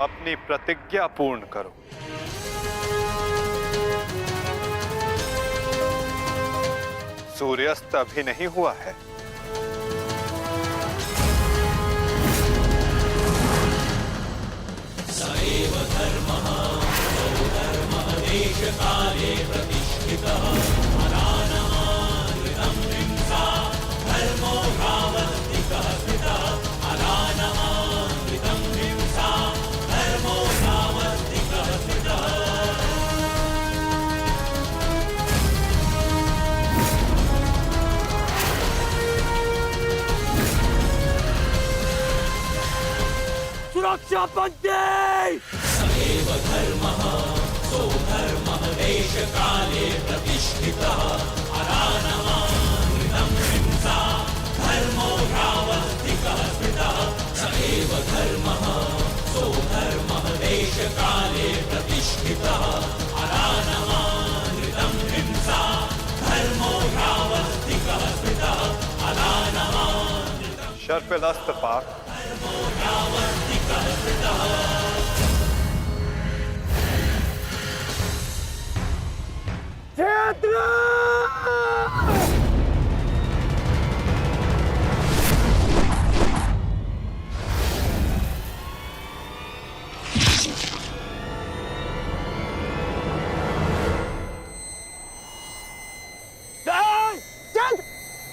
अपनी प्रतिज्ञा पूर्ण करो। सूर्यास्त अभी नहीं हुआ है। सएव धर्मः सौधर्मः देशकाले प्रतिष्ठितः अनानमानृतं हिंसा धर्मो भावस्तिकः स्थितः अनानमानृतं हिंसा धर्मो भावस्तिकः स्थितः। सुरक्षा पंथी सएव धर्मः सोधर्मः देशकाले प्रतिष्ठितः अनानमानृतं हिंसा धर्मो भावस्तिकः स्थितः। सएव धर्मः सोधर्मः देशकाले प्रतिष्ठितः अनानमानृतं हिंसा धर्मो भावस्तिकः स्थितः अनानमानृतं शर्पिलस्त पार्थ भावस्तिकः स्थितः। क्षेत्र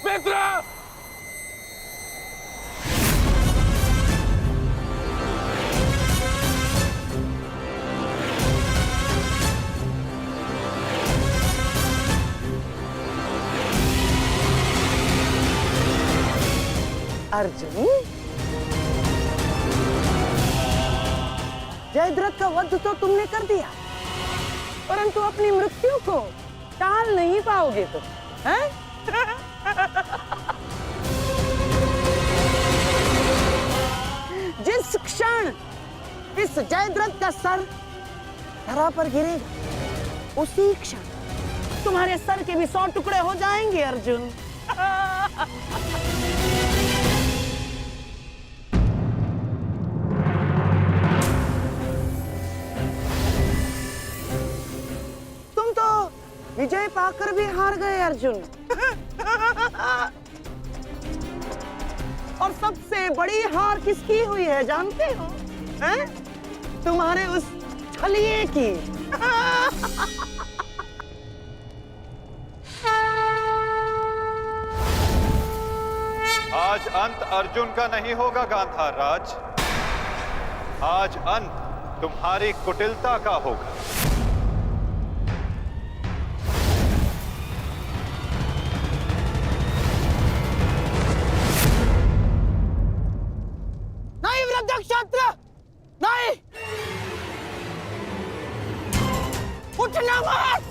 मित्र अर्जुन, जयद्रथ का वध तो तुमने कर दिया, परंतु अपनी मृत्यु को टाल नहीं पाओगे तुम, हैं? जिस क्षण इस जयद्रथ का सर धरा पर गिरेगा, उसी क्षण तुम्हारे सर के भी 100 टुकड़े हो जाएंगे अर्जुन। विजय पाकर भी हार गए अर्जुन। और सबसे बड़ी हार किसकी हुई है जानते हो? हैं? तुम्हारे उस छलिए की। आज अंत अर्जुन का नहीं होगा गांधार राज। आज अंत तुम्हारी कुटिलता का होगा। नक्षत्र नहीं, उठना मत।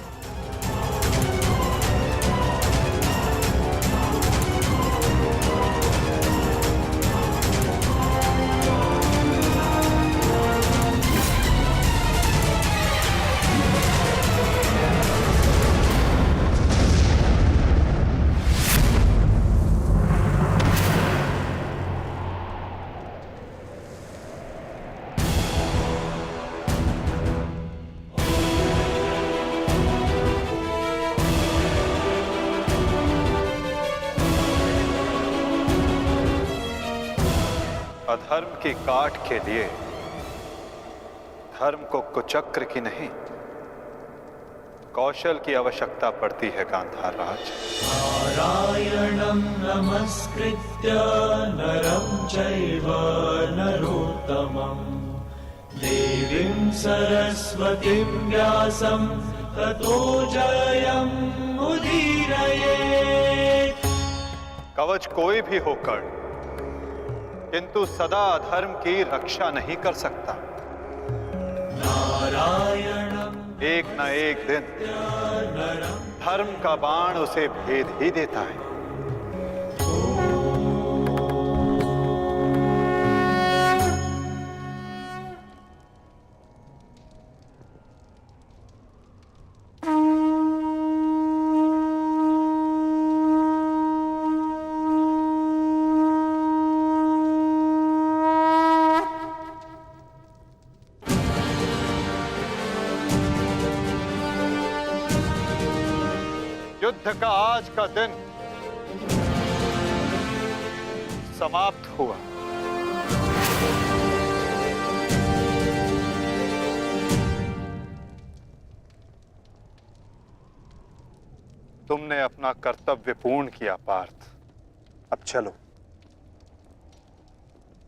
अधर्म की काट के लिए धर्म को कुचक्र की नहीं, कौशल की आवश्यकता पड़ती है गांधार राज। नारायणं नमस्कृत्य नरं चैव नरोत्तमं देवीं सरस्वतीं व्यासं ततो जयं उदीरयेत्। कवच कोई भी होकर किंतु सदा अधर्म की रक्षा नहीं कर सकता। नारायणं एक न एक दिन धर्म का बाण उसे भेद ही देता है। युद्ध का आज का दिन समाप्त हुआ। तुमने अपना कर्तव्य पूर्ण किया पार्थ। अब चलो,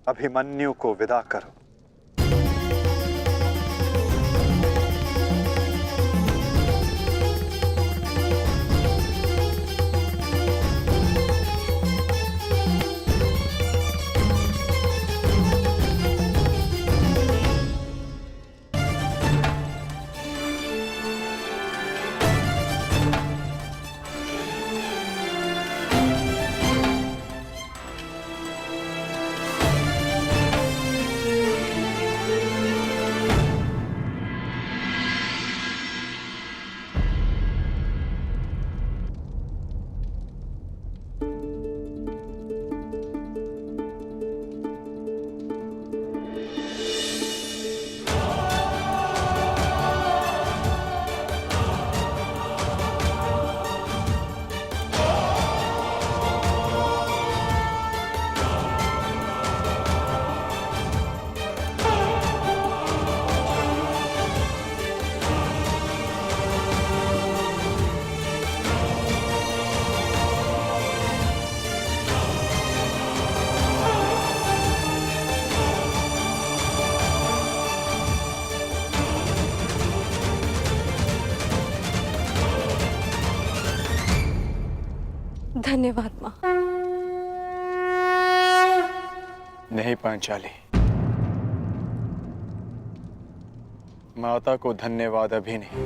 अभिमन्यु को विदा करो। धन्यवाद माँ। नहीं पांचाली, माता को धन्यवाद अभी नहीं।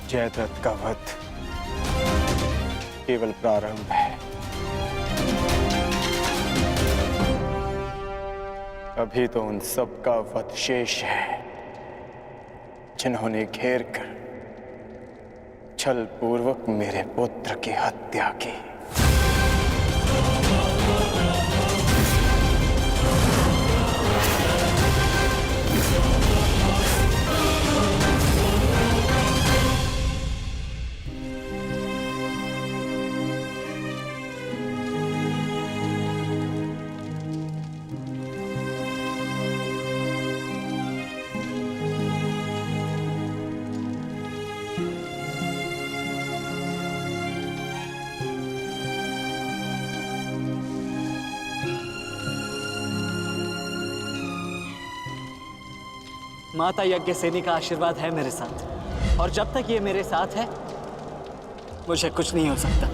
जयद्रथ का वध केवल प्रारंभ है। अभी तो उन सब का वध शेष है जिन्होंने घेर कर छल पूर्वक मेरे पुत्र की हत्या की। माता यज्ञसेनी का आशीर्वाद है मेरे साथ, और जब तक ये मेरे साथ है मुझे कुछ नहीं हो सकता।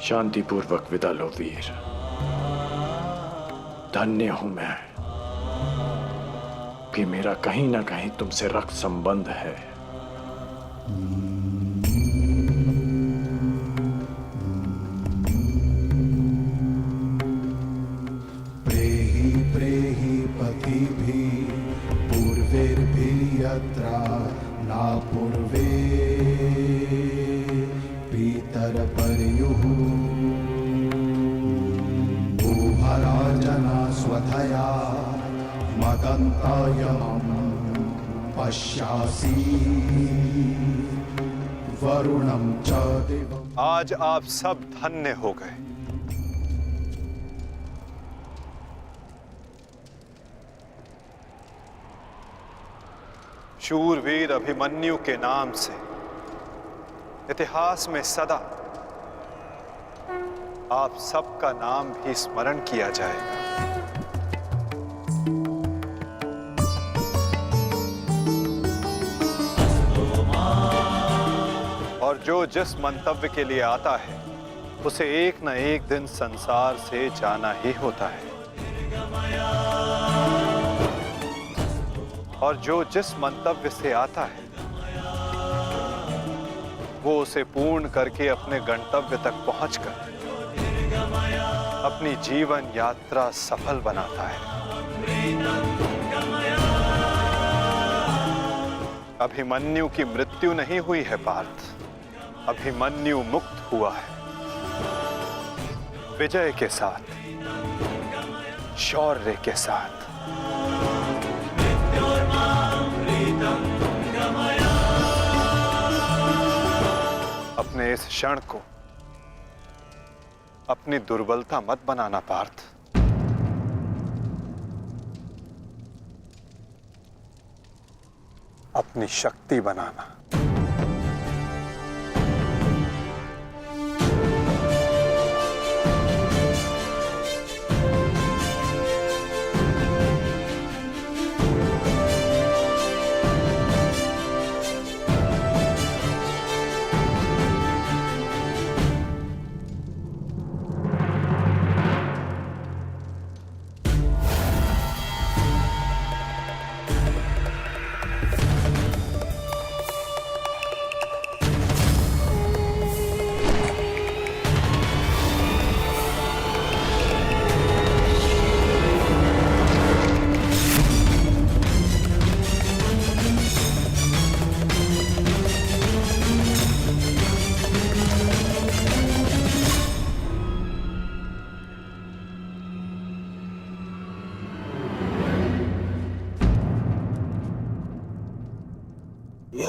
शांतिपूर्वक विदा लो वीर। धन्य हूं मैं कि मेरा कहीं ना कहीं तुमसे रक्त संबंध है। प्रेहि प्रेहि पतिभिः पूर्वैर्भिः यत्र न पूर्वे पितरपर्युः उभराजना स्वधया मदन्तायमं पश्यासि वरुणं च देवम्। आज आप सब धन्य हो गए। शूरवीर अभिमन्यु के नाम से इतिहास में सदा आप सबका नाम भी स्मरण किया जाएगा। और जो जिस मंतव्य के लिए आता है उसे एक न एक दिन संसार से जाना ही होता है, और जो जिस मंतव्य से आता है वो उसे पूर्ण करके अपने गंतव्य तक पहुंचकर अपनी जीवन यात्रा सफल बनाता है। अभिमन्यु की मृत्यु नहीं हुई है पार्थ, अभिमन्यु मुक्त हुआ है विजय के साथ, शौर्य के साथ। अपने इस क्षण को अपनी दुर्बलता मत बनाना पार्थ। अपनी शक्ति बनाना।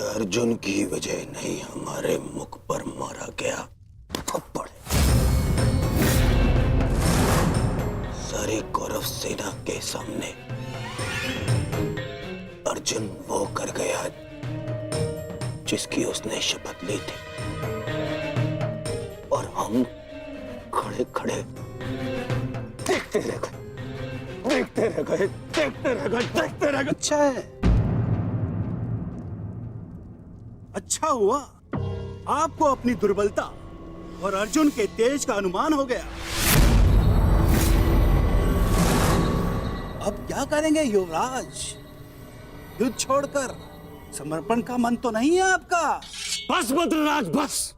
अर्जुन की वजह नहीं, हमारे मुख पर मारा गया थप्पड़। सारी कौरव सेना के सामने अर्जुन वो कर गया जिसकी उसने शपथ ली थी, और हम खड़े खड़े देखते रह गए, देखते रह गए, देखते रह गए, देखते रह गए। अच्छा है, अच्छा हुआ आपको अपनी दुर्बलता और अर्जुन के तेज का अनुमान हो गया। अब क्या करेंगे युवराज? युद्ध छोड़कर समर्पण का मन तो नहीं है आपका? बस बद्रीराज बस।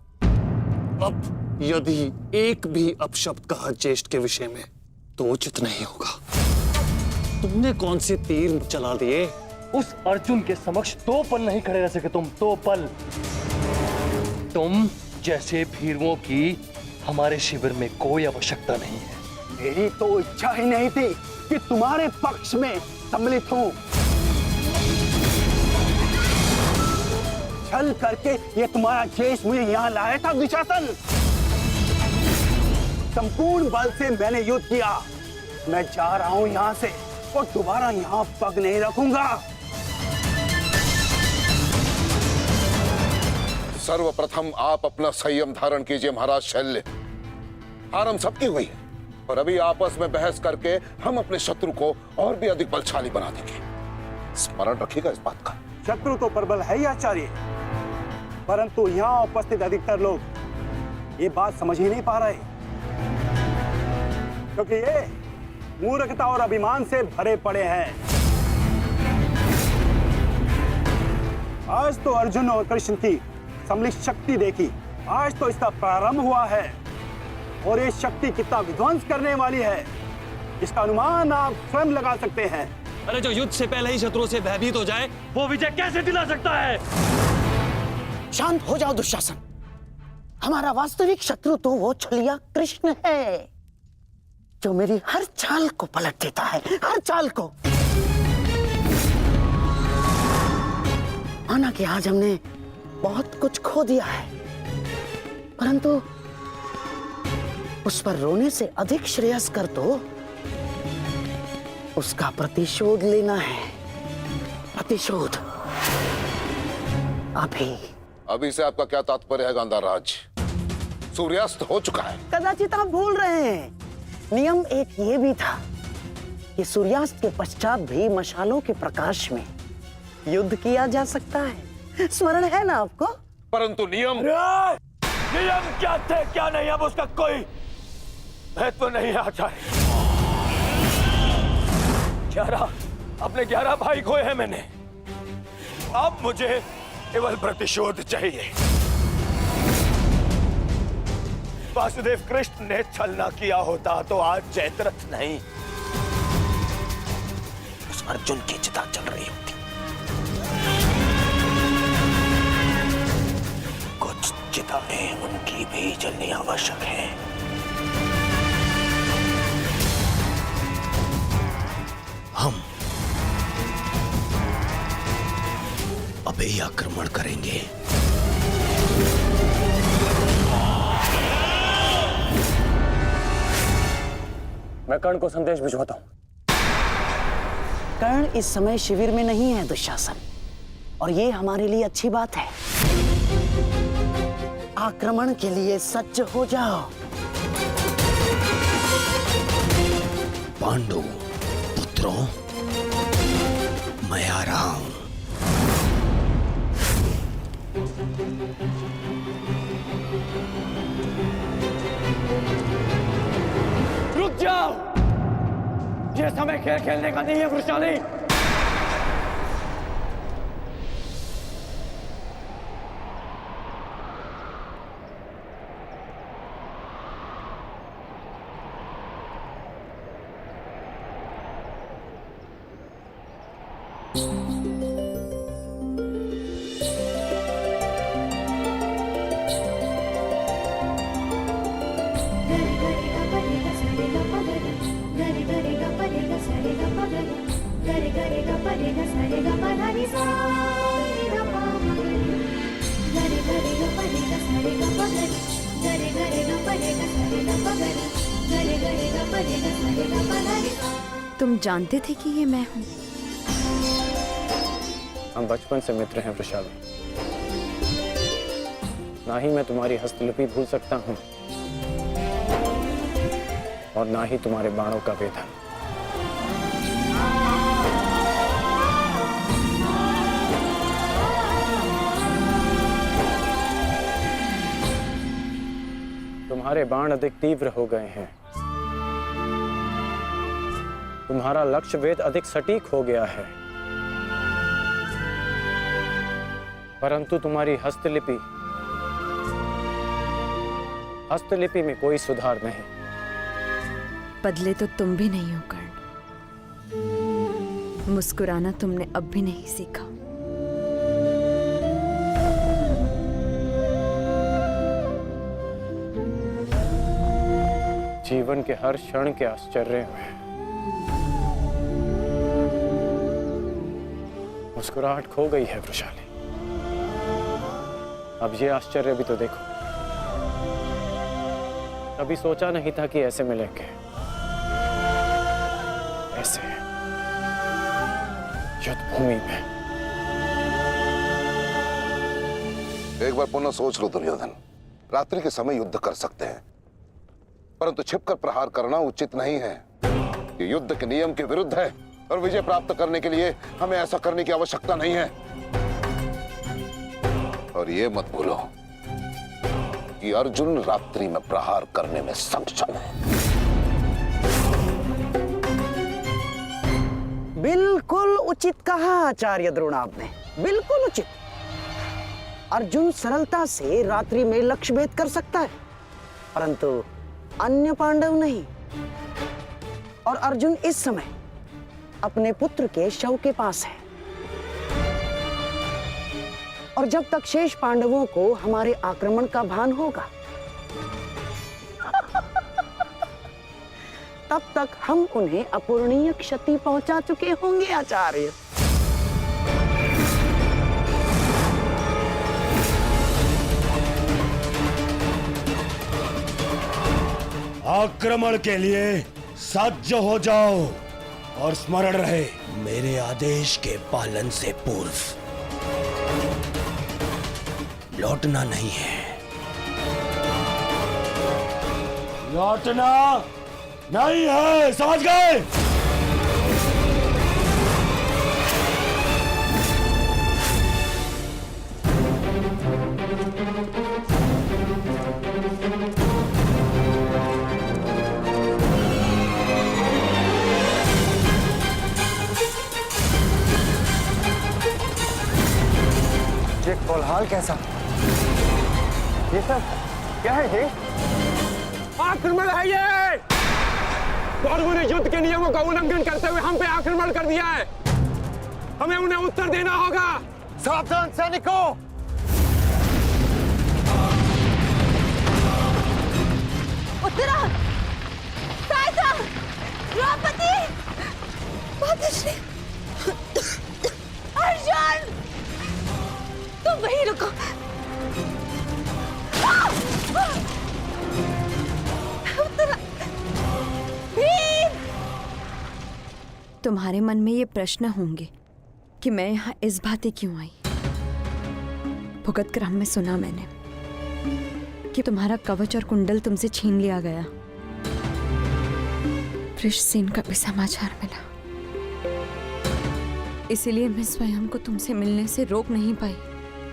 अब यदि एक भी अपशब्द कहा ज्येष्ठ के विषय में तो उचित नहीं होगा। तुमने कौन से तीर चला दिए? उस अर्जुन के समक्ष 2 पल नहीं खड़े रह सके तुम, 2 पल। तुम जैसे भीरुओं की हमारे शिविर में कोई आवश्यकता नहीं है। मेरी तो इच्छा ही नहीं थी कि तुम्हारे पक्ष में सम्मिलित हूं। छल करके ये तुम्हारा ज्येष्ठ मुझे यहाँ लाया था दुशासन। संपूर्ण बल से मैंने युद्ध किया। मैं जा रहा हूं यहाँ से और दोबारा यहाँ पग नहीं रखूंगा। सर्वप्रथम आप अपना संयम धारण कीजिए महाराज शल्य। हार हम सबकी हुई है और अभी आपस में बहस करके हम अपने शत्रु को और भी अधिक बलशाली बना देंगे। स्मरण रखिएगा इस बात का। शत्रु तो प्रबल है ही आचार्य, परंतु यहाँ उपस्थित अधिकतर लोग ये बात समझ ही नहीं पा रहे, क्योंकि ये मूर्खता और अभिमान से भरे पड़े हैं। आज तो अर्जुन और कृष्ण की सम्मिलित शक्ति देखी, आज तो इसका प्रारंभ हुआ है और ये शक्ति कितना विध्वंस करने वाली है इसका अनुमान आप स्वयं लगा सकते हैं। अरे जो युद्ध से पहले ही शत्रुओं से भयभीत हो जाए वो विजय कैसे दिला सकता है? शांत हो जाओ दुशासन। हमारा वास्तविक शत्रु तो वो छलिया कृष्ण है जो मेरी हर चाल को पलट देता है, हर चाल को। माना कि आज हमने बहुत कुछ खो दिया है, परंतु उस पर रोने से अधिक श्रेयस्कर तो उसका प्रतिशोध लेना है। प्रतिशोध अभी से आपका क्या तात्पर्य है गांधार राज? सूर्यास्त हो चुका है। कदाचित आप भूल रहे हैं, नियम एक ये भी था कि सूर्यास्त के पश्चात भी मशालों के प्रकाश में युद्ध किया जा सकता है। स्मरण है ना आपको? परंतु नियम क्या थे क्या नहीं, अब उसका कोई महत्व नहीं आचार्य। 11 अपने 11 भाई खोए हैं मैंने, अब मुझे केवल प्रतिशोध चाहिए। वासुदेव कृष्ण ने छलना किया होता तो आज जयद्रथ नहीं, उस अर्जुन की चिता चल रही होती। कुछ चिताएं उनकी भी जलनी आवश्यक है। हम अभी आक्रमण करेंगे। मैं कर्ण को संदेश भिजवाता हूं। कर्ण इस समय शिविर में नहीं है दुशासन, और ये हमारे लिए अच्छी बात है। आक्रमण के लिए सज्ज हो जाओ। पांडु पुत्रों, मैं आ रहा हूं। रुक जाओ, ये समय खेल खेलने का नहीं है वृषाली। तुम जानते थे कि ये मैं हूँ? हम बचपन से मित्र हैं वृषाली। ना ही मैं तुम्हारी हस्तलिपि भूल सकता हूँ और ना ही तुम्हारे बाणों का वेदन। तुम्हारे बाण अधिक तीव्र हो गए हैं। तुम्हारा लक्ष्य वेद अधिक सटीक हो गया है, परंतु तुम्हारी हस्तलिपि में कोई सुधार नहीं। बदले तो तुम भी नहीं हो कर्ण। मुस्कुराना तुमने अब भी नहीं सीखा। जीवन के हर क्षण के आश्चर्य में मुस्कुराहट खो गई है वृषाली। अब ये आश्चर्य भी तो देखो। कभी सोचा नहीं था कि ऐसे मिलेंगे, ऐसे युद्ध भूमि में। एक बार पुनः सोच लो दुर्योधन। रात्रि के समय युद्ध कर सकते हैं, परंतु छिपकर प्रहार करना उचित नहीं है। ये युद्ध के नियम के विरुद्ध है और विजय प्राप्त करने के लिए हमें ऐसा करने की आवश्यकता नहीं है। और ये मत भूलो कि अर्जुन रात्रि में प्रहार करने में सक्षम है। बिल्कुल उचित कहा आचार्य द्रोण आपने, बिल्कुल उचित। अर्जुन सरलता से रात्रि में लक्ष्य भेद कर सकता है, परंतु अन्य पांडव नहीं। और अर्जुन इस समय अपने पुत्र के शव के पास है, और जब तक शेष पांडवों को हमारे आक्रमण का भान होगा तब तक हम उन्हें अपूरणीय क्षति पहुंचा चुके होंगे आचार्य। आक्रमण के लिए सज्ज हो जाओ और स्मरण रहे, मेरे आदेश के पालन से पूर्व लौटना नहीं है। लौटना नहीं है, समझ गए? ये कोलाहल कैसा? ये सब क्या है? आक्रमण है ये। कौरवों ने युद्ध के नियमों का उल्लंघन करते हुए हम पे आक्रमण कर दिया है। हमें उन्हें उत्तर देना होगा। सावधान सैनिकों! उत्तरा, सायसा, द्रौपदी, माताश्री, अर्जुन, तुम वहीं रुको। उत्तरा, भीम! तुम्हारे मन में ये प्रश्न होंगे कि मैं यहाँ इस भांति क्यों आई। भुगत ग्राम में सुना मैंने कि तुम्हारा कवच और कुंडल तुमसे छीन लिया गया। वृषसेन का भी समाचार मिला, इसीलिए मैं स्वयं को तुमसे मिलने से रोक नहीं पाई।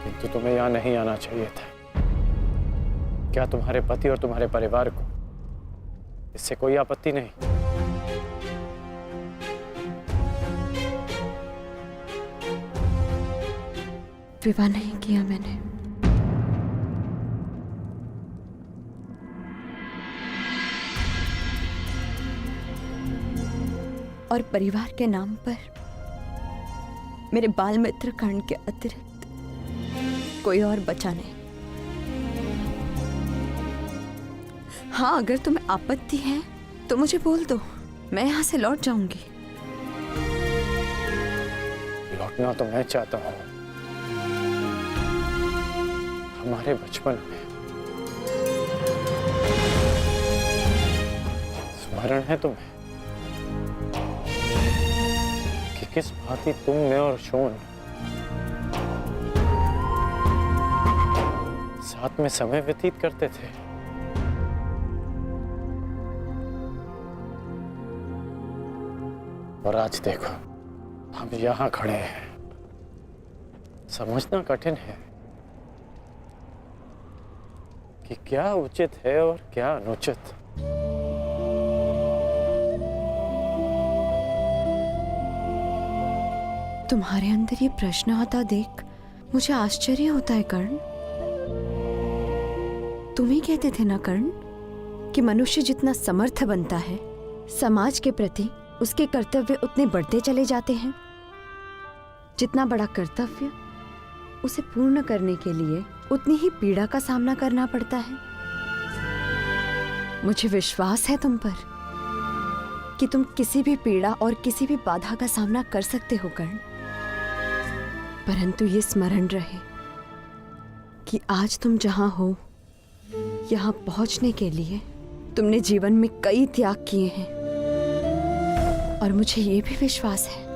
किंतु तुम्हें यहाँ नहीं आना चाहिए था। क्या तुम्हारे पति और तुम्हारे परिवार को इससे कोई आपत्ति नहीं? विवाह नहीं किया मैंने। और परिवार के नाम पर मेरे बाल मित्र कर्ण के अतिरिक्त कोई और बचा नहीं। हाँ, अगर तुम्हें आपत्ति है तो मुझे बोल दो, मैं यहाँ से लौट जाऊंगी। लौटना तो मैं चाहता हूँ। हमारे बचपन में स्मरण है तुम्हें कि किस भांति तुम, मैं और शोन साथ में समय व्यतीत करते थे। और आज देखो, हम यहाँ खड़े हैं। समझना कठिन है कि क्या उचित है और क्या अनुचित। तुम्हारे अंदर ये प्रश्न आता देख मुझे आश्चर्य होता है कर्ण। तुम ही कहते थे ना कर्ण कि मनुष्य जितना समर्थ बनता है, समाज के प्रति उसके कर्तव्य उतने बढ़ते चले जाते हैं। जितना बड़ा कर्तव्य, उसे पूर्ण करने के लिए उतनी ही पीड़ा का सामना करना पड़ता है। मुझे विश्वास है तुम पर कि तुम किसी भी पीड़ा और किसी भी बाधा का सामना कर सकते हो कर्ण। परंतु ये स्मरण रहे कि आज तुम जहां हो, यहां पहुंचने के लिए तुमने जीवन में कई त्याग किए हैं। और मुझे ये भी विश्वास है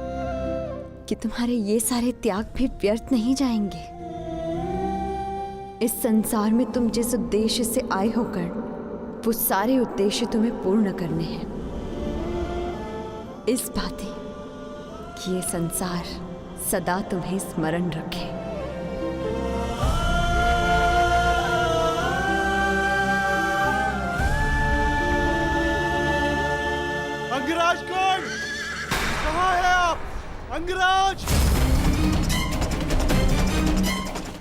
कि तुम्हारे ये सारे त्याग भी व्यर्थ नहीं जाएंगे। इस संसार में तुम जिस उद्देश्य से आए हो कर्ण, वो सारे उद्देश्य तुम्हें पूर्ण करने हैं। इस भांति कि ये संसार सदा तुम्हें स्मरण रखे। अंगराज कौन? कहाँ है आप? अंगराज!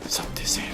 सत्य से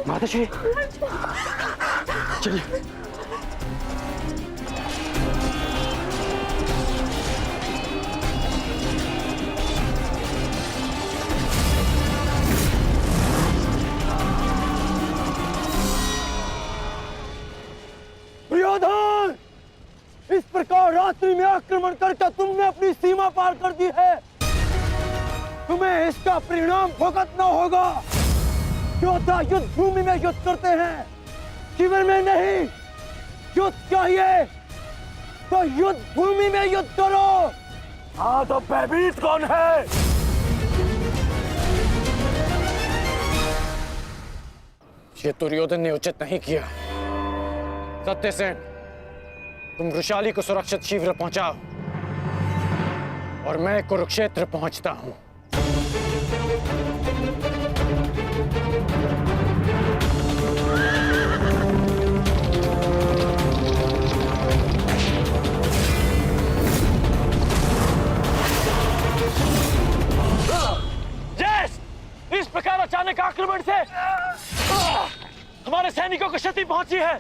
माताश्री, चलिए। दुर्योधन, इस प्रकार रात्रि में आक्रमण करके तुमने अपनी सीमा पार कर दी है। तुम्हें इसका परिणाम भुगतना होगा। योद्धा युद्ध भूमि में युद्ध करते हैं, शिविर में नहीं। युद्ध चाहिए तो युद्ध भूमि में युद्ध करो। हाँ, तो भयभीत कौन है? ये दुर्योधन ने उचित नहीं किया। सत्यसेन, तुम वृषाली को सुरक्षित शिविर पहुंचाओ और मैं कुरुक्षेत्र पहुंचता हूं। इस प्रकार अचानक आक्रमण से हमारे सैनिकों को क्षति पहुंची है।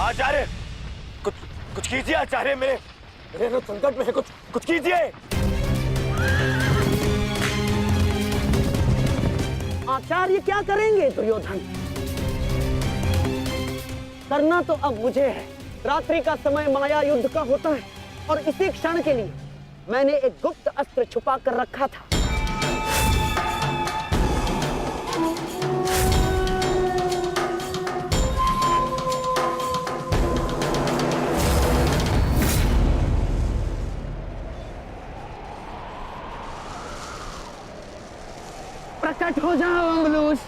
आचार्य, कुछ कीजिए आचार्य, मेरे तो संकट में है, कुछ कीजिए। आचार्य क्या करेंगे दुर्योधन? करना तो अब मुझे है। रात्रि का समय माया युद्ध का होता है और इसी क्षण के लिए मैंने एक गुप्त अस्त्र छुपा कर रखा था। प्रकट हो जाओ अंगलूस।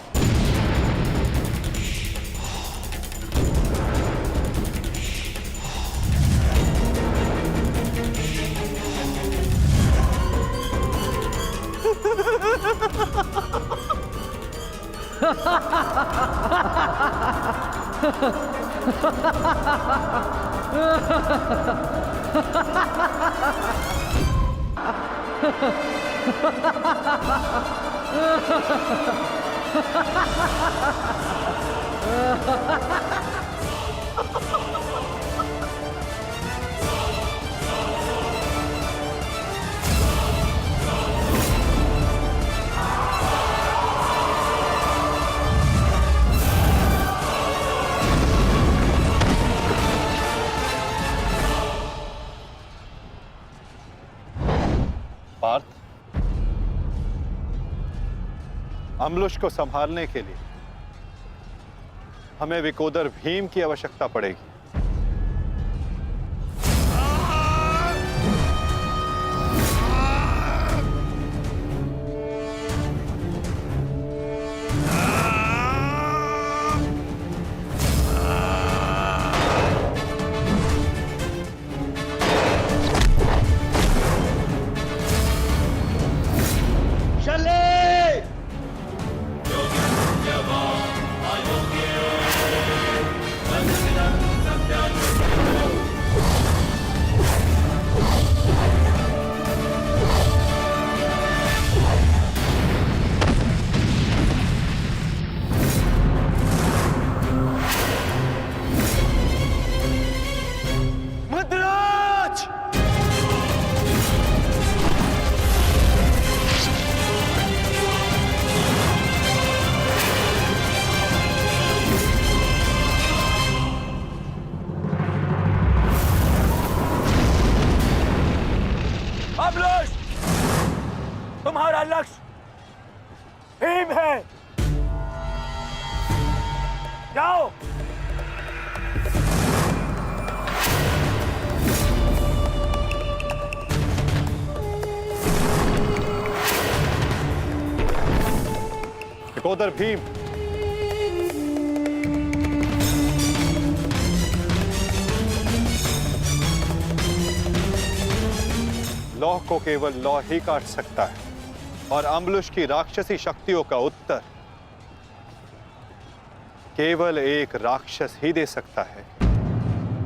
पार्थ, अम्लुष को संभालने के लिए हमें विकोदर भीम की आवश्यकता पड़ेगी। तुम्हारा लक्ष्य भीम है। जाओ। विकोदर भीम, लौह को केवल लौह ही काट सकता है और अम्बुलुश की राक्षसी शक्तियों का उत्तर केवल एक राक्षस ही दे सकता है।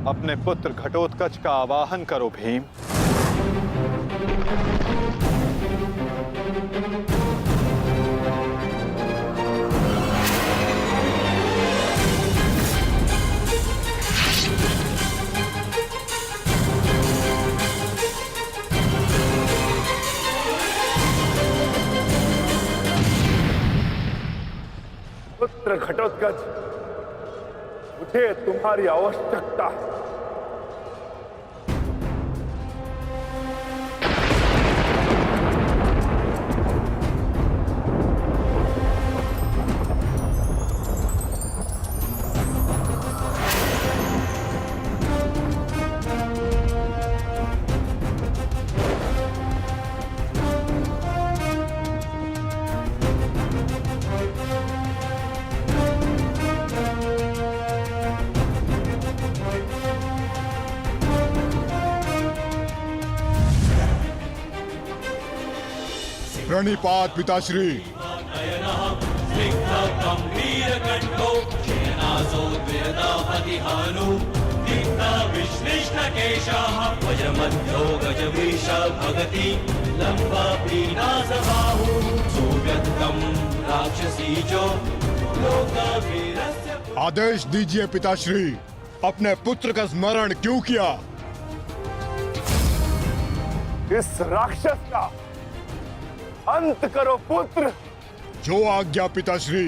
अपने पुत्र घटोत्कच का आवाहन करो भीम। पुत्र घटोत्कच, मुझे तुम्हारी आवश्यकता है। प्रणिपात पिताश्री। आदेश दीजिए पिताश्री, अपने पुत्र का स्मरण क्यों किया? इस राक्षस का अंत करो पुत्र। जो आज्ञा पिताश्री।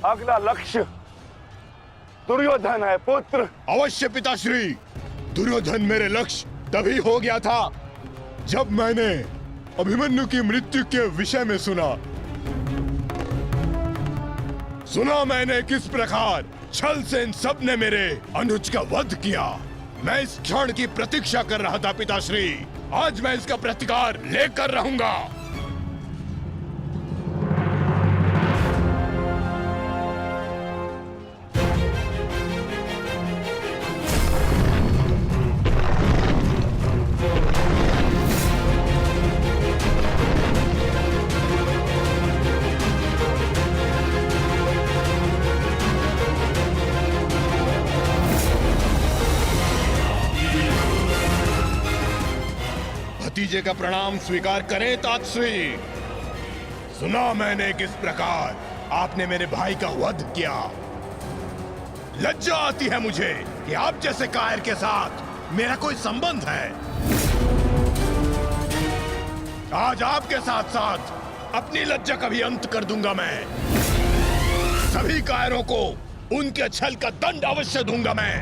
अगला लक्ष्य दुर्योधन है पुत्र। अवश्य पिताश्री, दुर्योधन मेरे लक्ष्य तभी हो गया था जब मैंने अभिमन्यु की मृत्यु के विषय में सुना मैंने किस प्रकार छल से इन सब ने मेरे अनुज का वध किया। मैं इस क्षण की प्रतीक्षा कर रहा था पिताश्री। आज मैं इसका प्रतिकार लेकर रहूंगा। भतीजे का प्रणाम स्वीकार करें तातश्री। सुना मैंने किस प्रकार आपने मेरे भाई का वध किया। लज्जा आती है मुझे कि आप जैसे कायर के साथ मेरा कोई संबंध है। आज आपके साथ साथ अपनी लज्जा का भी अंत कर दूंगा मैं। सभी कायरों को उनके छल का दंड अवश्य दूंगा मैं।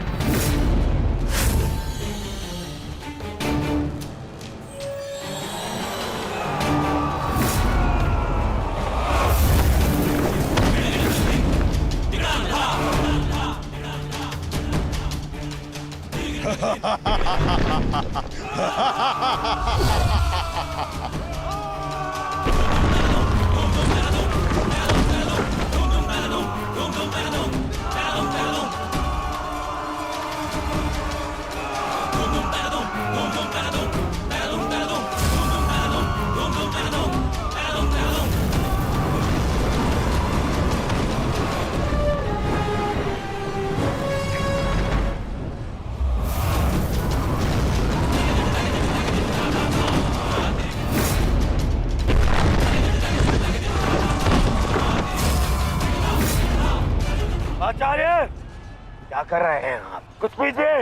कर रहे हैं आप? कुछ कीजिए,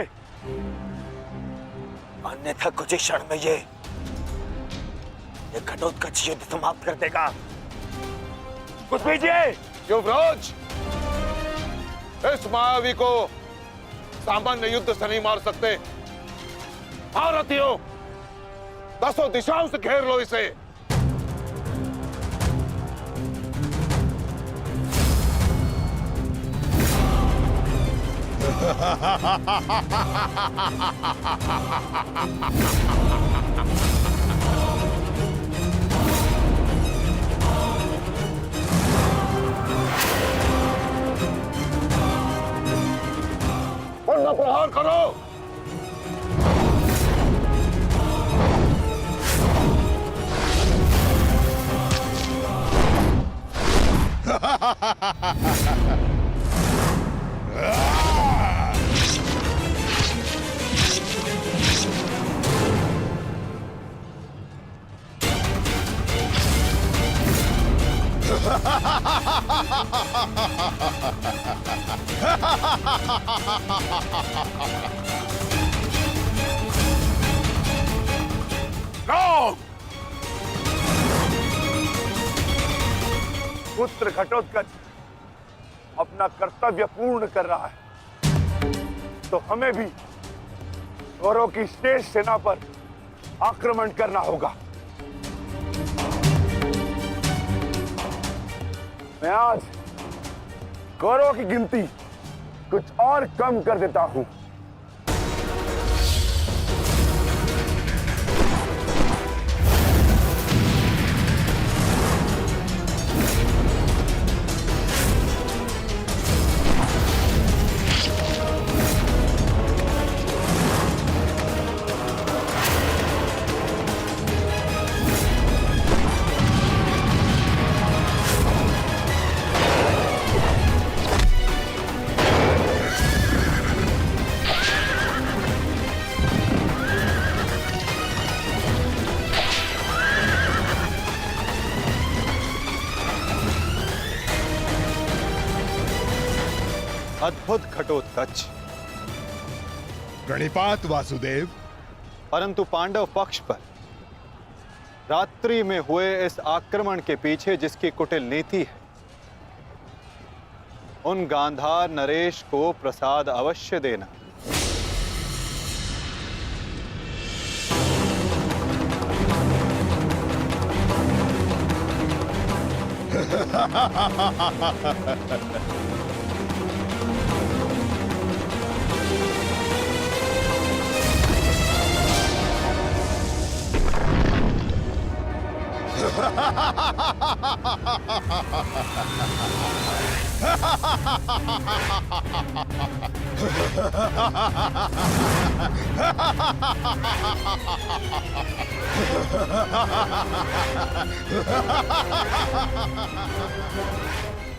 अन्यथा कुछ ही क्षण में ये घटोत्कच युद्ध समाप्त कर देगा। कुछ कीजिए। युवराज, इस मायावी को सामान्य युद्ध से नहीं मार सकते। भारतीयों, 10 दिशाओं से घेर लो इसे। पुनः प्रहार करो। पुत्र घटोत्कच अपना कर्तव्य पूर्ण कर रहा है, तो हमें भी कौरवों की शेष सेना पर आक्रमण करना होगा। मैं आज कौरवों की गिनती कुछ और कम कर देता हूं। अद्भुत घटोत्कच। प्रणिपात वासुदेव। परंतु पांडव पक्ष पर रात्रि में हुए इस आक्रमण के पीछे जिसकी कुटिल नीति है, उन गांधार नरेश को प्रसाद अवश्य देना।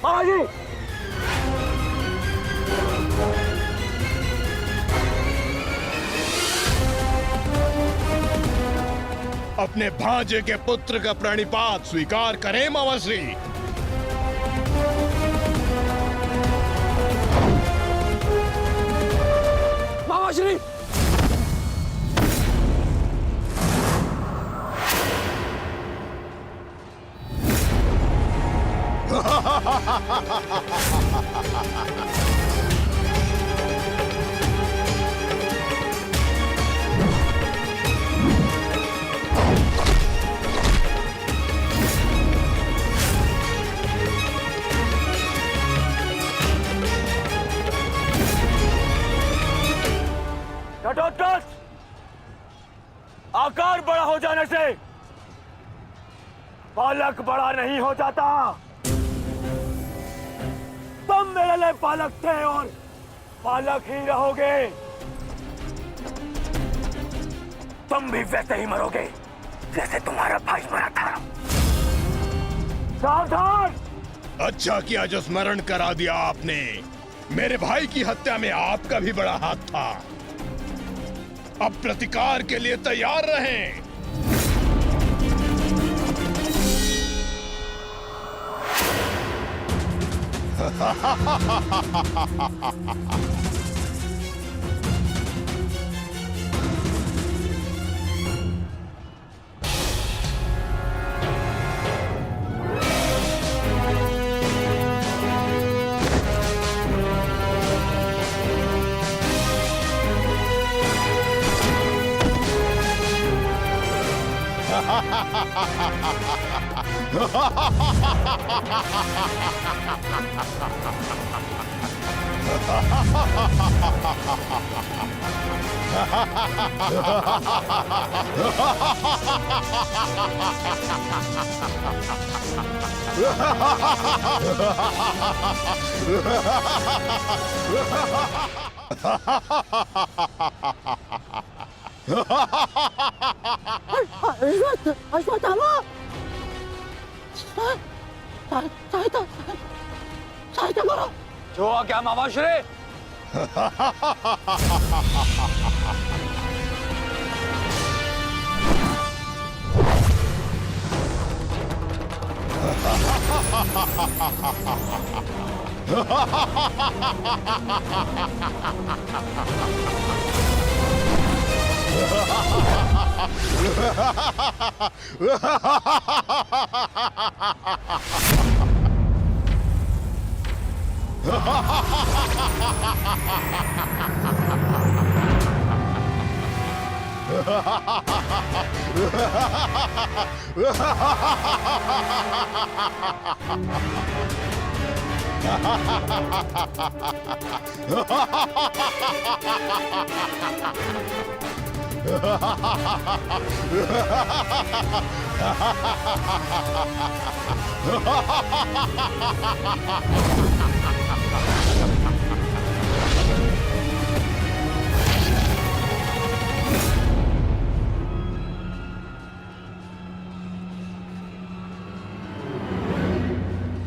महाराज, अपने भांजे के पुत्र का प्रणिपात स्वीकार करें मामाश्री। मामाश्री, घटोत्कच, आकार बड़ा हो जाने से बालक बड़ा नहीं हो जाता। तुम मेरे लिए बालक थे और बालक ही रहोगे। तुम भी वैसे ही मरोगे जैसे तुम्हारा भाई मरा था। सावधान! अच्छा किया जो स्मरण करा दिया आपने। मेरे भाई की हत्या में आपका भी बड़ा हाथ था। अब प्रतिकार के लिए तैयार रहें। जो आ क्या मावाश्रे?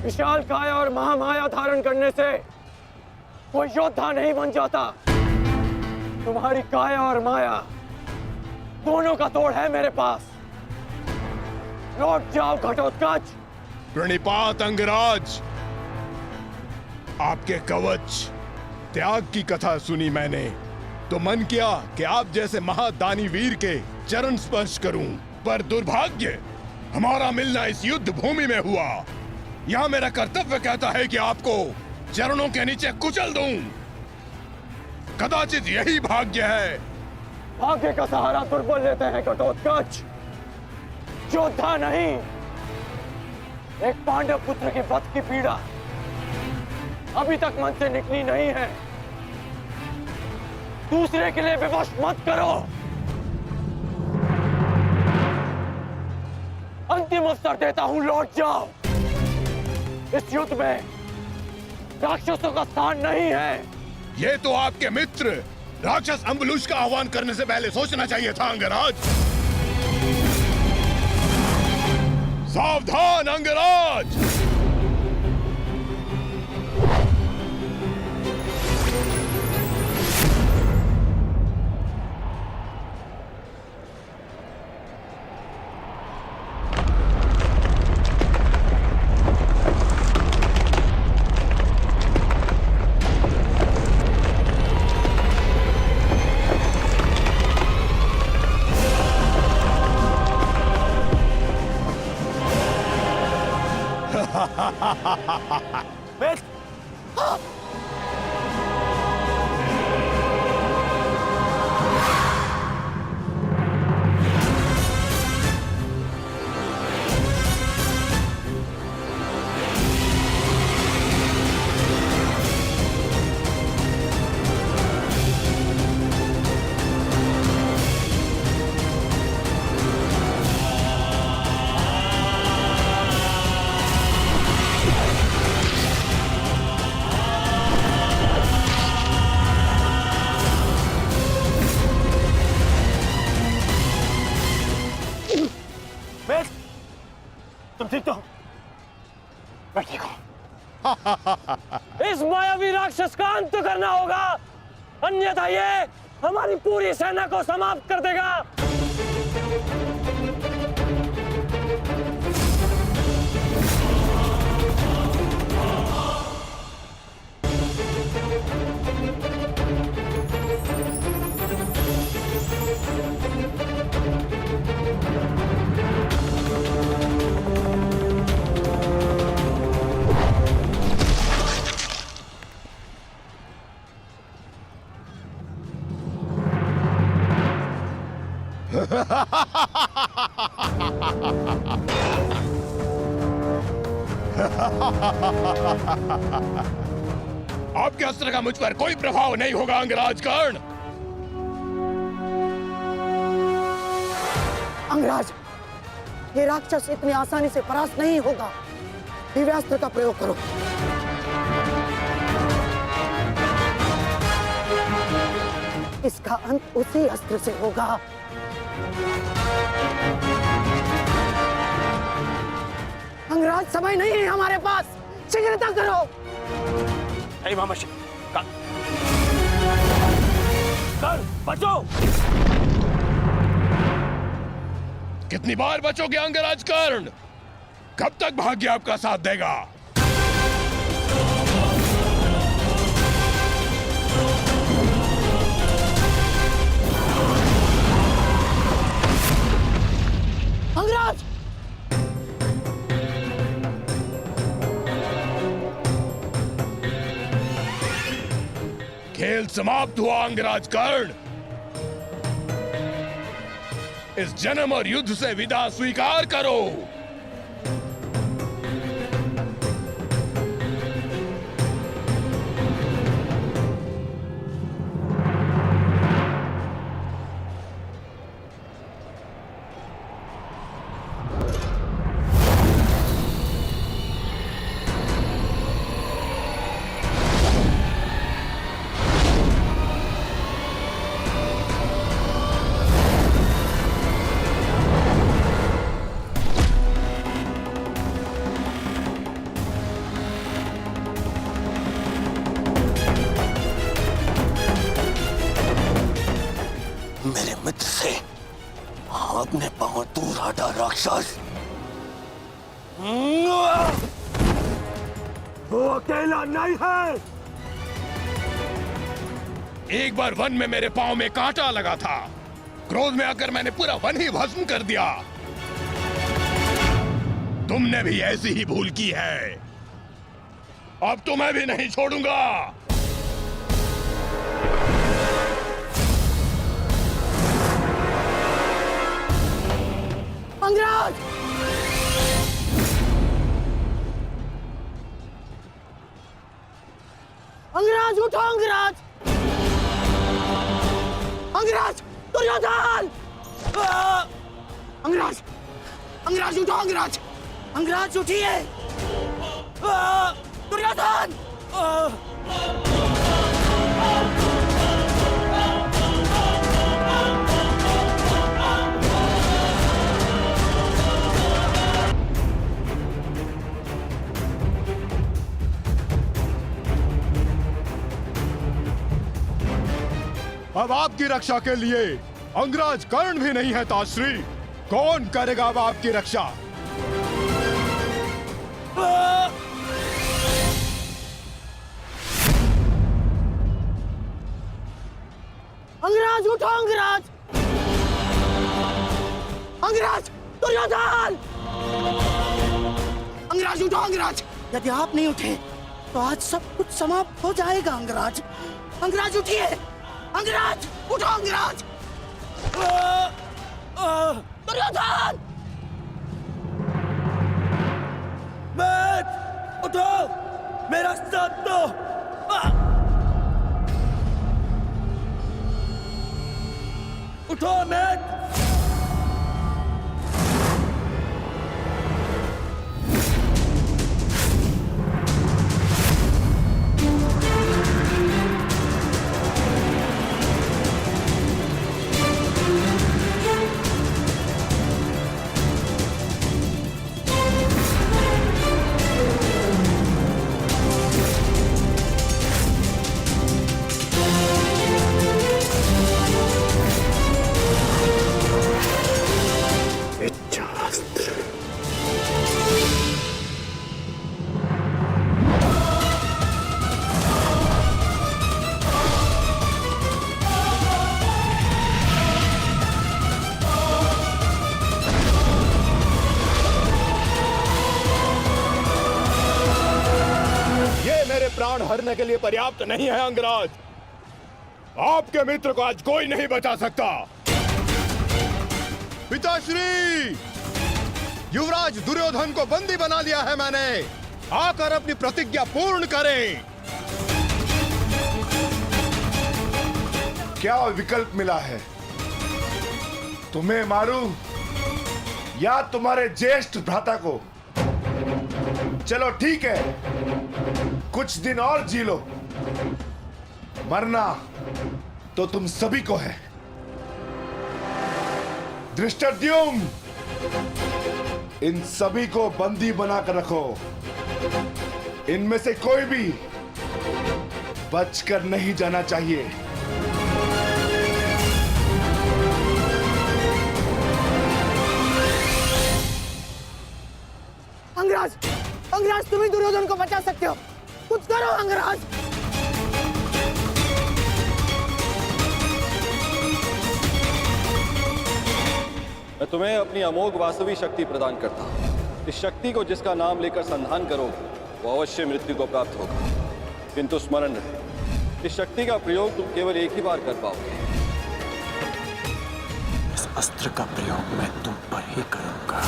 विशाल काय और महामाया धारण करने से कोई योद्धा नहीं बन जाता। तुम्हारी काया और माया दोनों का तोड़ है मेरे पास। लौट जाओ घटोत्कच। प्रणिपात अंगराज, आपके कवच त्याग की कथा सुनी मैंने तो मन किया कि आप जैसे महादानी वीर के चरण स्पर्श करूं, पर दुर्भाग्य हमारा मिलना इस युद्ध भूमि में हुआ। यहाँ मेरा कर्तव्य कहता है कि आपको चरणों के नीचे कुचल दूं। कदाचित यही भाग्य है। भाग्य का सहारा दुर्बल लेते हैं घटोत्कच, योद्धा नहीं। एक पांडव पुत्र के वध की पीड़ा अभी तक मन से निकली नहीं है। दूसरे के लिए विवश मत करो। अंतिम अवसर देता हूं, लौट जाओ। इस युद्ध में राक्षसों का स्थान नहीं है। ये तो आपके मित्र राक्षस अम्बुलुष का आह्वान करने से पहले सोचना चाहिए था अंगराज। सावधान अंगराज। तुम ठीक तो हो? मैं ठीक हूं। इस मायावी राक्षस का अंत करना होगा, अन्यथा ये हमारी पूरी सेना को समाप्त कर देगा। Ha ha ha ha ha! आपके अस्त्र का मुझ पर कोई प्रभाव नहीं होगा अंगराज कर्ण। अंगराज, ये राक्षस इतनी आसानी से परास्त नहीं होगा। दिव्यास्त्र का प्रयोग करो। इसका अंत उसी अस्त्र से होगा। अंगराज, समय नहीं है हमारे पास, शीघ्रता करो। बचो। कितनी बार बचोगे अंगराज कर्ण? कब तक भाग्य आपका साथ देगा? अंगराज, खेल समाप्त हुआ अंगराज कर्ण। इस जन्म और युद्ध से विदा स्वीकार करो। मेरे मित्र से अपने पांव दूर हटा राक्षस। वो अकेला नहीं है। एक बार वन में मेरे पांव में कांटा लगा था। क्रोध में आकर मैंने पूरा वन ही भस्म कर दिया। तुमने भी ऐसी ही भूल की है। अब तो मैं भी नहीं छोड़ूंगा। अंगराज, अंगराज उठो। अंगराज, अंगराज, दुर्योधन! अंगराज, अंगराज उठो। अंगराज, अंगराज उठिए। दुर्योधन! अब आपकी रक्षा के लिए अंगराज कर्ण भी नहीं है ताश्री। कौन करेगा अब आपकी रक्षा? अंगराज उठो। अंगराज, अंगराज, दुर्योधन! अंगराज उठो। अंगराज, यदि आप नहीं उठे तो आज सब कुछ समाप्त हो जाएगा। अंगराज, अंगराज उठिए। अंगराज उठो। अंगराज, दुर्योधन! उठो, मेरा साथ दो। उठो मैट। प्राण हरने के लिए पर्याप्त नहीं है अंगराज। आपके मित्र को आज कोई नहीं बचा सकता। पिताश्री, युवराज दुर्योधन को बंदी बना लिया है मैंने। आकर अपनी प्रतिज्ञा पूर्ण करें। क्या विकल्प मिला है? तुम्हें मारूं या तुम्हारे ज्येष्ठ भ्राता को? चलो ठीक है, कुछ दिन और जी लो। मरना तो तुम सभी को है। धृष्टद्युम्न, इन सभी को बंदी बनाकर रखो। इनमें से कोई भी बचकर नहीं जाना चाहिए। अंगराज, अंगराज, तुम ही दुर्योधन को बचा सकते हो। कुछ करो अंगराज। मैं तुम्हें अपनी अमोघ वास्तविक शक्ति प्रदान करता हूँ। इस शक्ति को जिसका नाम लेकर संधान करोगे वो अवश्य मृत्यु को प्राप्त होगा, किंतु स्मरण रहे इस शक्ति का प्रयोग तुम केवल एक ही बार कर पाओगे। इस अस्त्र का प्रयोग मैं तुम पर ही करूंगा।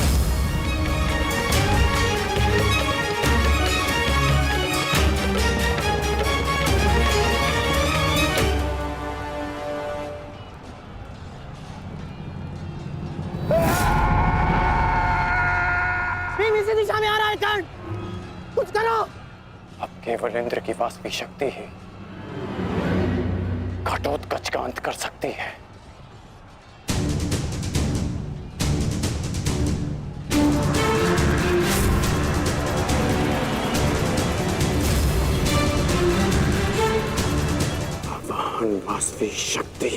इसी दिशा में आ रहा है कर्ण, कुछ करो। अब केवल इंद्र की वास्तविक शक्ति ही घटोत्कच का अंत कर सकती है। आवाहन वास्तविक शक्ति।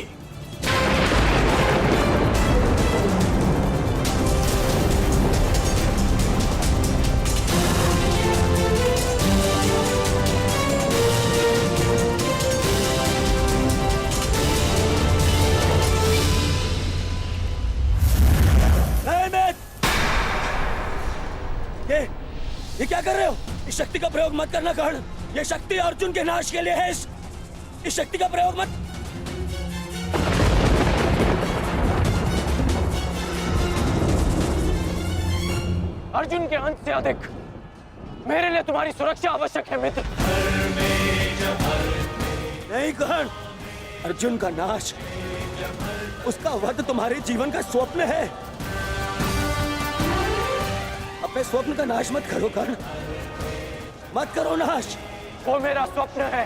ये क्या कर रहे हो? इस शक्ति का प्रयोग मत करना कर्ण। ये शक्ति अर्जुन के नाश के लिए है। इस शक्ति का प्रयोग मत। अर्जुन के अंत से अधिक मेरे लिए तुम्हारी सुरक्षा आवश्यक है मित्र। नहीं कर्ण, अर्जुन का नाश, उसका वध तुम्हारे जीवन का स्वप्न है। अपने स्वप्न का नाश मत करो कर्ण, मत करो नाश। वो मेरा स्वप्न है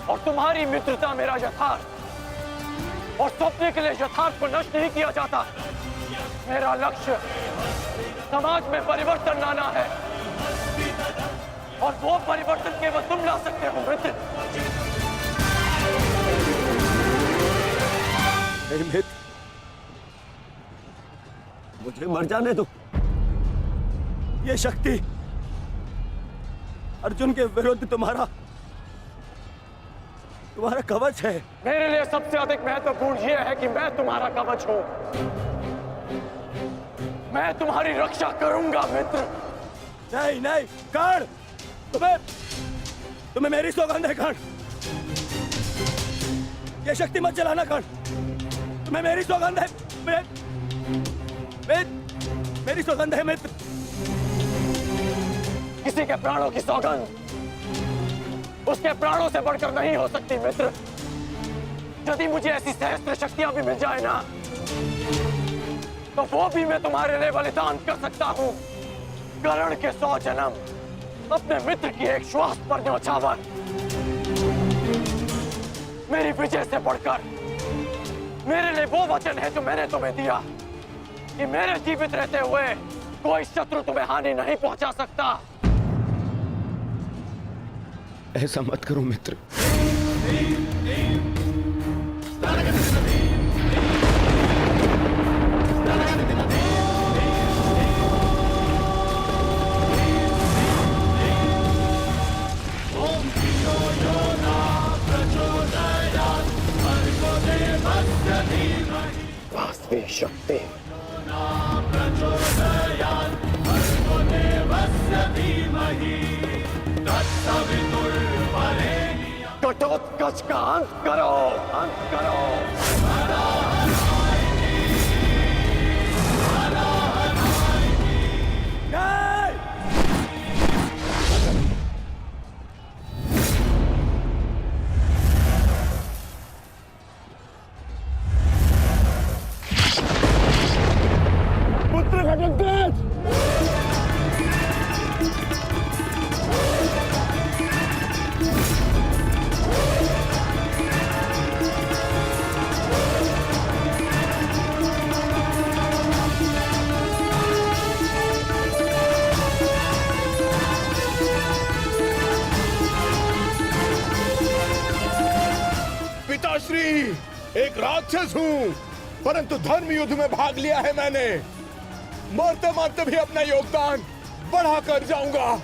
और तुम्हारी मित्रता मेरा यथार्थ। और स्वप्न के लिए यथार्थ को नष्ट नहीं किया जाता। मेरा लक्ष्य समाज में परिवर्तन लाना है और वो परिवर्तन केवल तुम ला सकते हो मित्र। मित्र, मुझे मर जाने दो। ये शक्ति अर्जुन के विरुद्ध तुम्हारा कवच है। मेरे लिए सबसे अधिक महत्वपूर्ण यह है कि मैं तुम्हारा कवच हूं। मैं तुम्हारी रक्षा करूंगा मित्र। नहीं नहीं कर्ण, तुम्हें मेरी सौगंध है कर्ण। ये शक्ति मत जलाना कर्ण, तुम्हें मेरी सौगंध है। मेरी सौगंध है मित्र। किसी के प्राणों की सौगंध उसके प्राणों से बढ़कर नहीं हो सकती मित्र। यदि मुझे ऐसी सहस्त्र शक्तियां भी मिल जाए ना, तो वो भी मैं तुम्हारे लिए बलिदान कर सकता हूं। कर्ण के 100 जन्म, अपने मित्र की एक श्वास पर न्योछावर। मेरी विजय से बढ़कर मेरे लिए वो वचन है जो मैंने तुम्हें दिया कि मेरे जीवित रहते हुए कोई शत्रु तुम्हें हानि नहीं पहुंचा सकता। ऐसा मत करो मित्र। वास्तविक शक्ति घटोत्कच का अंत करो, अंत करो। घटोत्कच! पिताश्री, एक राक्षस हूं, परंतु धर्म युद्ध में भाग लिया है मैंने। मरते मरते भी अपना योगदान बढ़ाकर जाऊंगा।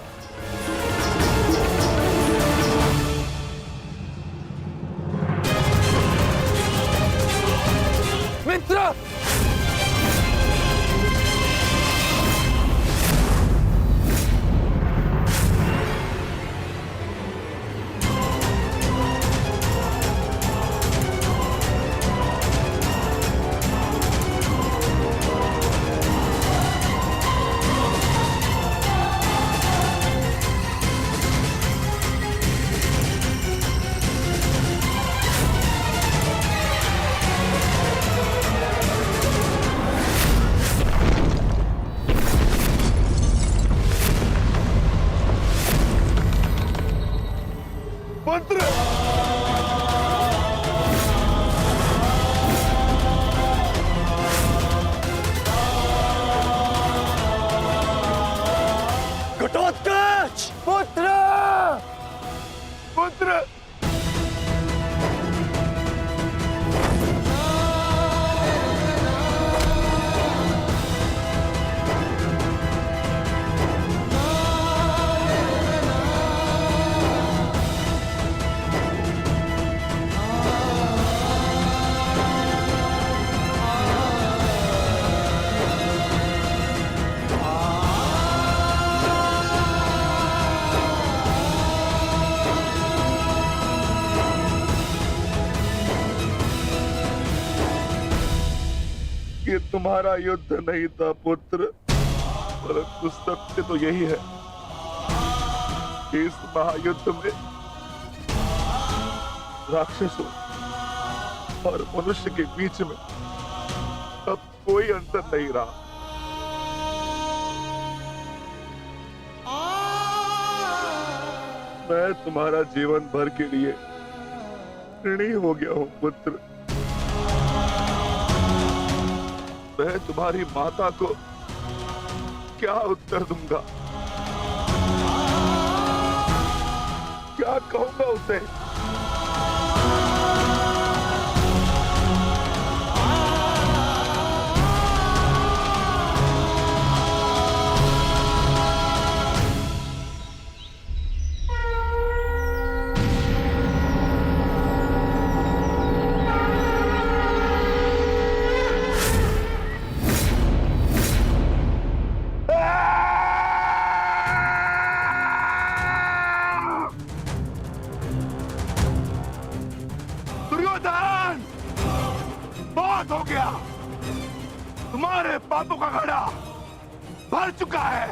मित्र, मंत्र! घटोत्कच! पुत्र! पुत्र! ये तुम्हारा युद्ध नहीं था पुत्र, परंतु सत्य तो यही है कि इस महायुद्ध में राक्षसों और मनुष्य के बीच में अब कोई अंतर नहीं रहा। मैं तुम्हारा जीवन भर के लिए ऋणी हो गया हूं पुत्र। मैं तुम्हारी माता को क्या उत्तर दूंगा, क्या कहूंगा उसे? दुर्योधन, बहुत हो गया। तुम्हारे पापों का घड़ा भर चुका है।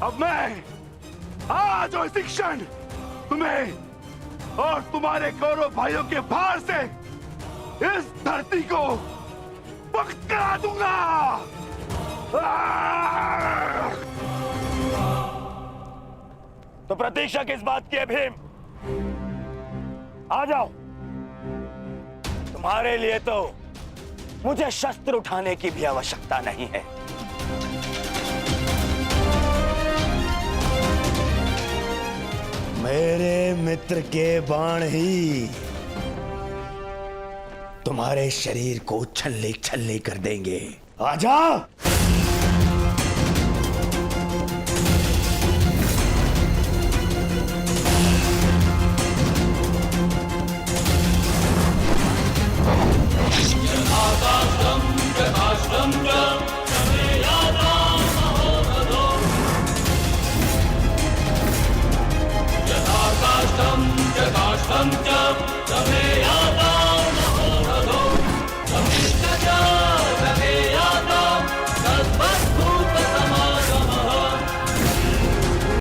अब मैं आज और इसी क्षण तुम्हें और तुम्हारे कौरव भाइयों के भार से इस धरती को मुक्त करा दूंगा। तो प्रतीक्षा किस बात की है भीम? आ जाओ। तुम्हारे लिए तो मुझे शस्त्र उठाने की भी आवश्यकता नहीं है। मेरे मित्र के बाण ही तुम्हारे शरीर को छल्ले छल्ले कर देंगे। आजा। यथाकाष्ठं च